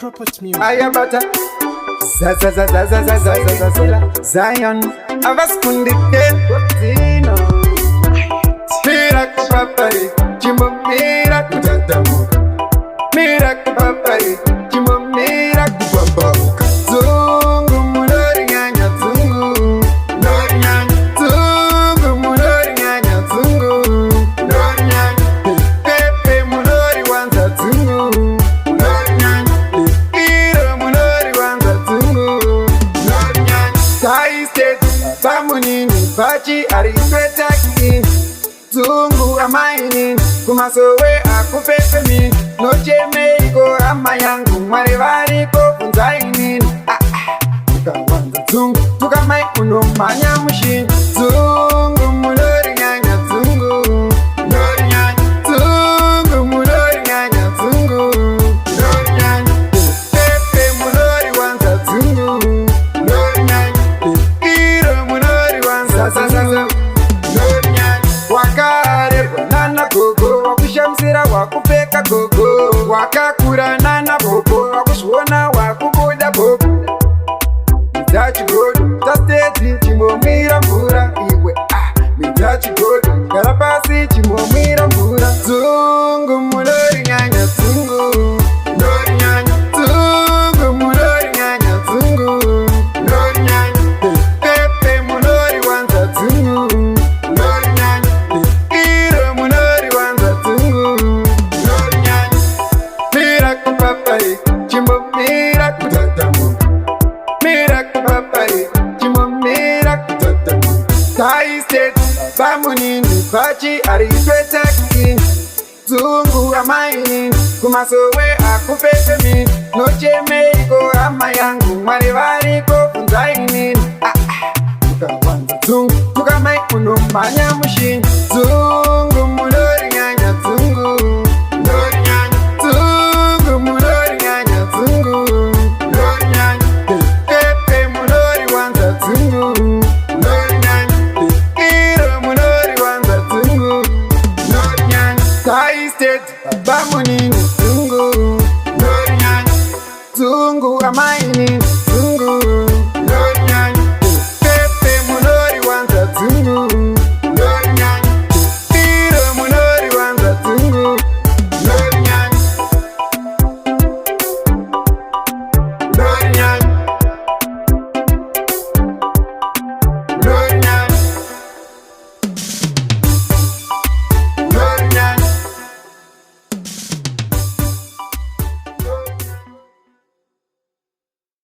Property music. Ayabata Zion Avaskundi Kotino Miracle Papari Jimbo Miracle Tatamu Miracle Papari Jimbo Miracle Papamuka Zungu Munori Nyanya Zungu Nori Nyanya Zungu Munori Nyanya Zungu Nori Nyanya Pepe Munori Wanza Zungu Nori Nyanya Iro Munori Wanza Zungu Nori Nyanya Tai State Bamunini Bachi Aripeta Kini Zungu amaini kumasowe akupepe mi nocheme iko ama yangu marevari ko kunzaini tukawanza zungu tukamai unomanya mushin zungu mulori nyanya zungu mulori nyanya zungu mulori nyanya zungu mulori nyanya pepe mulori wanza zungu mulori nyanya iro mulori wanza sasa Wakarerwa nana gogo wakushamsira wakupeka gogo wakakura nana bobo wakushona wakubuda bobo Midachi godo tastetri chimomira mvura iwe Midachi godo karapasi chimomira mvura Zungu mulori nyanya zungu mulori nyanya zungu mulori nyanya zungu mulori nyanya pepe mulori wanza zungu Tai State Bamunini Bachi Aripeta Kini Zungu amaini kumasowe akupepe mi nocheme iko ama yangu marevari ko kunzaini tukawanza zungu tukamai unomanya mushin Zungu mulori nyanya zungu mulori nyanya zungu mulori nyanya zungu mulori nyanya pepe mulori wanza zungu mulori nyanya iro mulori wanza zungu mulori nyanya Tai State Bamunini zungu mulori nyanya zungu amaini